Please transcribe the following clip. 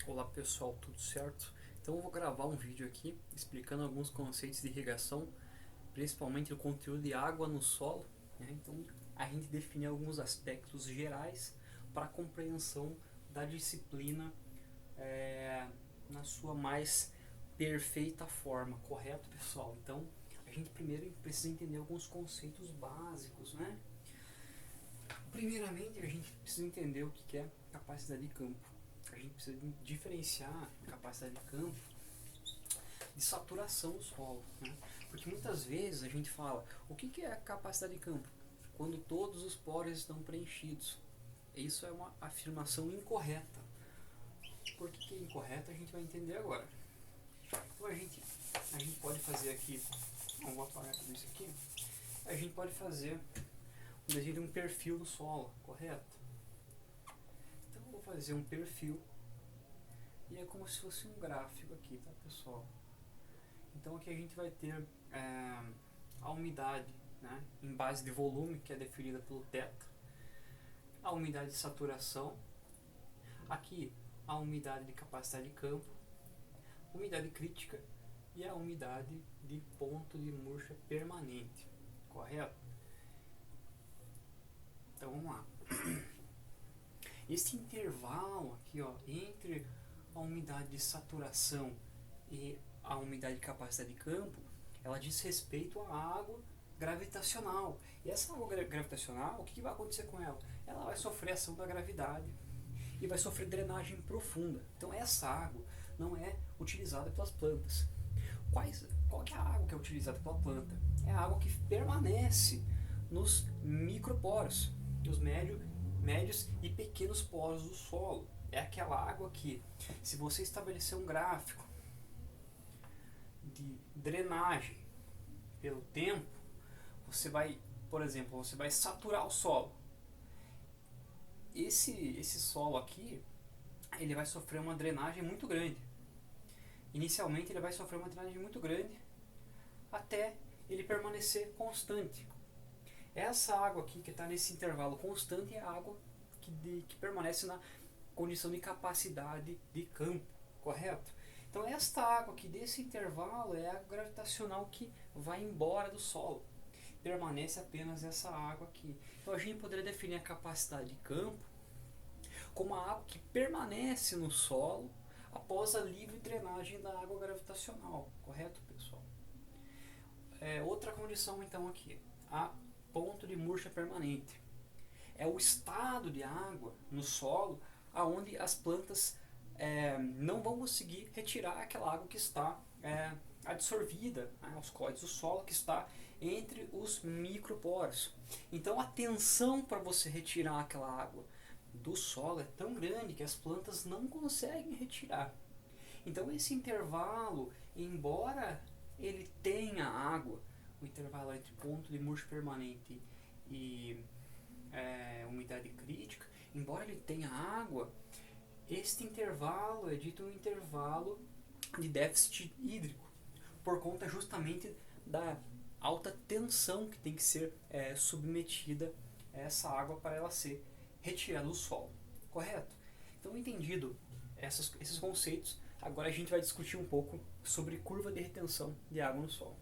Olá pessoal, tudo certo? Então eu vou gravar um vídeo aqui explicando alguns conceitos de irrigação, principalmente o conteúdo de água no solo, né? Então a gente define alguns aspectos gerais para a compreensão da disciplina na sua mais perfeita forma, correto pessoal? Então a gente primeiro precisa entender alguns conceitos básicos, né? Primeiramente a gente precisa entender o que é capacidade de campo. A gente precisa diferenciar capacidade de campo de saturação do solo, né? Porque muitas vezes a gente fala, o que é a capacidade de campo? Quando todos os poros estão preenchidos. Isso é uma afirmação incorreta. Por que é incorreta a gente vai entender agora. Então a gente pode fazer aqui, vou apagar tudo isso aqui, a gente pode fazer um desenho de um perfil do solo, correto? Então eu vou fazer um perfil e é como se fosse um gráfico aqui, tá pessoal? Então aqui a gente vai ter a umidade, né, em base de volume, que é definida pelo θ, a umidade de saturação, aqui a umidade de capacidade de campo, umidade crítica e a umidade de ponto de murcha permanente, correto? Então vamos lá. Esse intervalo aqui, ó, entre a umidade de saturação e a umidade de capacidade de campo, ela diz respeito à água gravitacional. E essa água gravitacional, o que vai acontecer com ela? Ela vai sofrer ação da gravidade e vai sofrer drenagem profunda. Então essa água não é utilizada pelas plantas. Qual que é a água que é utilizada pela planta? É a água que permanece nos microporos, nos médios e pequenos poros do solo. É aquela água que, se você estabelecer um gráfico de drenagem pelo tempo, você vai, por exemplo, você vai saturar o solo. Esse solo aqui, ele vai sofrer uma drenagem muito grande. Inicialmente ele vai sofrer uma drenagem muito grande até ele permanecer constante. Essa água aqui que está nesse intervalo constante é a água que permanece na condição de capacidade de campo, correto? Então esta água aqui desse intervalo é a água gravitacional que vai embora do solo. Permanece apenas essa água aqui. Então a gente poderia definir a capacidade de campo como a água que permanece no solo após a livre drenagem da água gravitacional, correto pessoal? Outra condição então aqui, a ponto de murcha permanente. É o estado de água no solo aonde as plantas não vão conseguir retirar aquela água que está absorvida, aos cortes do solo, que está entre os microporos. Então a tensão para você retirar aquela água do solo é tão grande que as plantas não conseguem retirar. Então esse intervalo, embora ele tenha água, o intervalo entre ponto de murcha permanente e umidade crítica, embora ele tenha água, este intervalo é dito um intervalo de déficit hídrico, por conta justamente da alta tensão que tem que ser submetida a essa água para ela ser retirada do solo, correto? Então, entendido esses conceitos, agora a gente vai discutir um pouco sobre curva de retenção de água no solo.